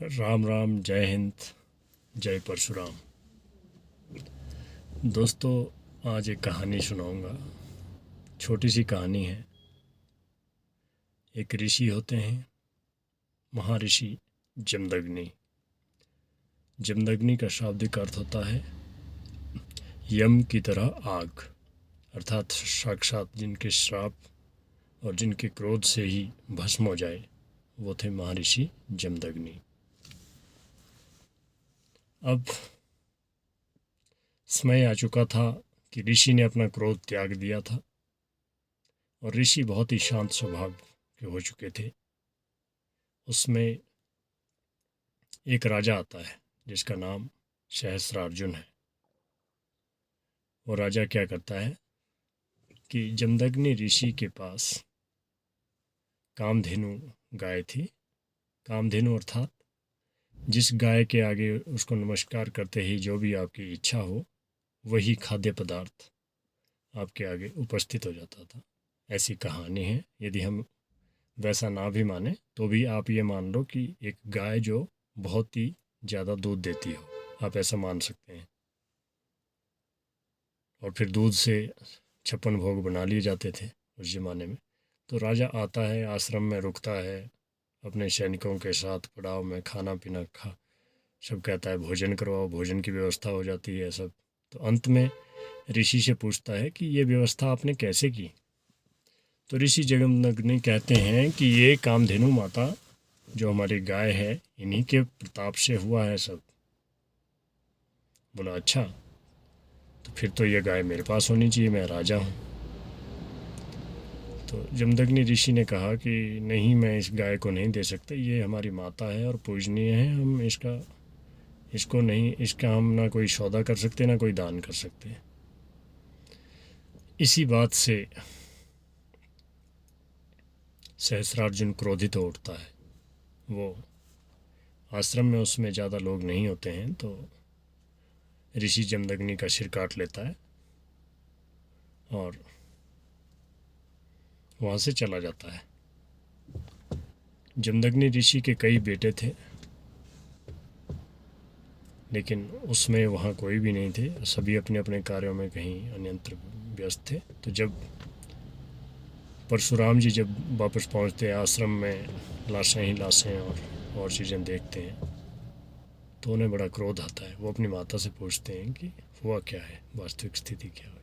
राम राम, जय हिंद, जय परशुराम। दोस्तों, आज एक कहानी सुनाऊंगा। छोटी सी कहानी है। एक ऋषि होते हैं, महर्षि जमदग्नि। जमदग्नि का शाब्दिक अर्थ होता है यम की तरह आग, अर्थात साक्षात जिनके श्राप और जिनके क्रोध से ही भस्म हो जाए, वो थे महर्षि जमदग्नि। अब समय आ चुका था कि ऋषि ने अपना क्रोध त्याग दिया था और ऋषि बहुत ही शांत स्वभाव के हो चुके थे। उसमें एक राजा आता है जिसका नाम सहस्रार्जुन है। वो राजा क्या करता है कि जमदग्नि ऋषि के पास कामधेनु गाय थी। कामधेनु अर्थात जिस गाय के आगे उसको नमस्कार करते ही जो भी आपकी इच्छा हो वही खाद्य पदार्थ आपके आगे उपस्थित हो जाता था। ऐसी कहानी है। यदि हम वैसा ना भी माने तो भी आप ये मान लो कि एक गाय जो बहुत ही ज़्यादा दूध देती हो, आप ऐसा मान सकते हैं। और फिर दूध से 56 भोग बना लिए जाते थे उस ज़माने में। तो राजा आता है, आश्रम में रुकता है, अपने सैनिकों के साथ पड़ाव में खाना पीना सब कहता है भोजन करवाओ, भोजन की व्यवस्था हो जाती है सब। तो अंत में ऋषि से पूछता है कि ये व्यवस्था आपने कैसे की। तो ऋषि जमदग्नि कहते हैं कि ये कामधेनु माता जो हमारी गाय है, इन्हीं के प्रताप से हुआ है सब। बोला अच्छा, तो फिर तो ये गाय मेरे पास होनी चाहिए, मैं राजा हूँ। तो जमदग्नि ऋषि ने कहा कि नहीं, मैं इस गाय को नहीं दे सकता, ये हमारी माता है और पूजनीय है। हम इसको नहीं, इसका हम ना कोई सौदा कर सकते ना कोई दान कर सकते। इसी बात से सहस्रार्जुन क्रोधित हो उठता है। वो आश्रम में उसमें ज़्यादा लोग नहीं होते हैं, तो ऋषि जमदग्नि का सिर काट लेता है और वहाँ से चला जाता है। जमदग्नि ऋषि के कई बेटे थे, लेकिन उसमें वहाँ कोई भी नहीं थे। सभी अपने अपने कार्यों में कहीं अन्यत्र व्यस्त थे। तो जब परशुराम जी जब वापस पहुँचते हैं आश्रम में, लाशें ही लाशें और चीज़ें देखते हैं तो उन्हें बड़ा क्रोध आता है। वो अपनी माता से पूछते हैं कि हुआ क्या है, वास्तविक स्थिति क्या है।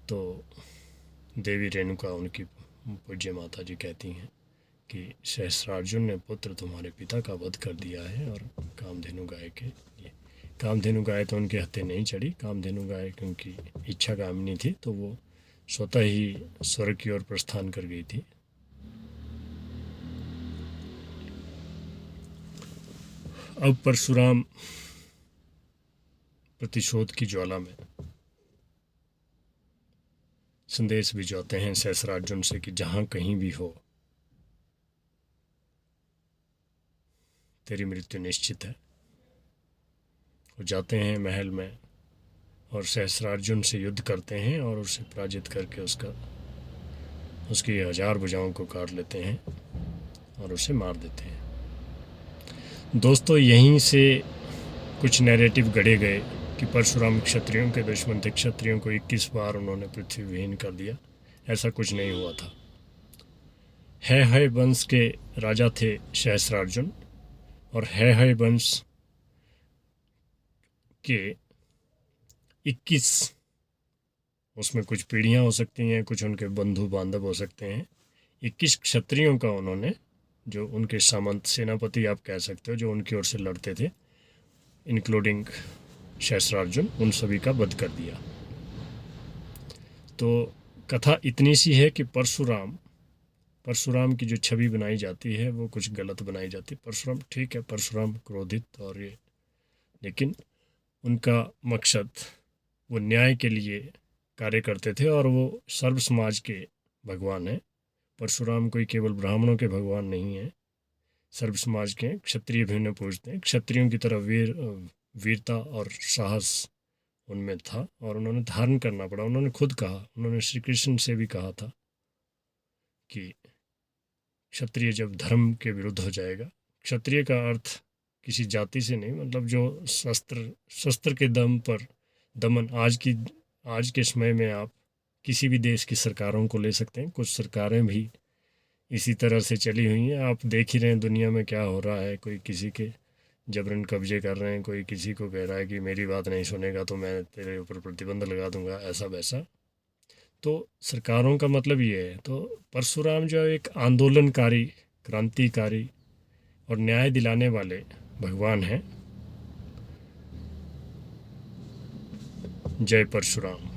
तो देवी रेणुका, उनकी पूज्य माता जी, कहती हैं कि सहस्रार्जुन ने पुत्र तुम्हारे पिता का वध कर दिया है और कामधेनु गाय के लिए। कामधेनु गाय तो उनके हत्थे नहीं चढ़ी। कामधेनु गाय क्योंकि इच्छा कामनी थी तो वो स्वतः ही स्वर्ग की ओर प्रस्थान कर गई थी। अब परशुराम प्रतिशोध की ज्वाला में संदेश भिजवाते हैं सहस्रार्जुन से कि जहाँ कहीं भी हो तेरी मृत्यु निश्चित है। वो जाते हैं महल में और सहस्रार्जुन से युद्ध करते हैं और उसे पराजित करके उसकी 1000 भुजाओं को काट लेते हैं और उसे मार देते हैं। दोस्तों, यहीं से कुछ नैरेटिव गढ़े गए कि परशुराम क्षत्रियों के दुश्मन थे, क्षत्रियों को 21 बार उन्होंने पृथ्वी विहीन कर दिया। ऐसा कुछ नहीं हुआ था। है वंश के राजा थे सहस्रार्जुन, और है वंश के 21, उसमें कुछ पीढ़ियाँ हो सकती हैं, कुछ उनके बंधु बांधव हो सकते हैं। 21 क्षत्रियों का उन्होंने, जो उनके सामंत सेनापति आप कह सकते हो, जो उनकी ओर से लड़ते थे, इंक्लूडिंग सहस्रार्जुन, उन सभी का वध कर दिया। तो कथा इतनी सी है कि परशुराम की जो छवि बनाई जाती है वो कुछ गलत बनाई जाती है। परशुराम ठीक है, परशुराम क्रोधित और ये, लेकिन उनका मकसद वो न्याय के लिए कार्य करते थे और वो सर्व समाज के भगवान हैं। परशुराम कोई केवल ब्राह्मणों के भगवान नहीं है, सर्व समाज के क्षत्रिय भी उन्हें पूजते हैं। क्षत्रियों की तरह वीरता और साहस उनमें था और उन्होंने धारण करना पड़ा। उन्होंने खुद कहा, उन्होंने श्री कृष्ण से भी कहा था कि क्षत्रिय जब धर्म के विरुद्ध हो जाएगा, क्षत्रिय का अर्थ किसी जाति से नहीं, मतलब जो शस्त्र के दम पर दमन, आज के समय में आप किसी भी देश की सरकारों को ले सकते हैं। कुछ सरकारें भी इसी तरह से चली हुई हैं। आप देख ही रहे हैं दुनिया में क्या हो रहा है, कोई किसी के जबरन कब्जे कर रहे हैं, कोई किसी को कह रहा है कि मेरी बात नहीं सुनेगा तो मैं तेरे ऊपर प्रतिबंध लगा दूंगा, ऐसा वैसा। तो सरकारों का मतलब ये है। तो परशुराम जो एक आंदोलनकारी, क्रांतिकारी और न्याय दिलाने वाले भगवान हैं। जय परशुराम।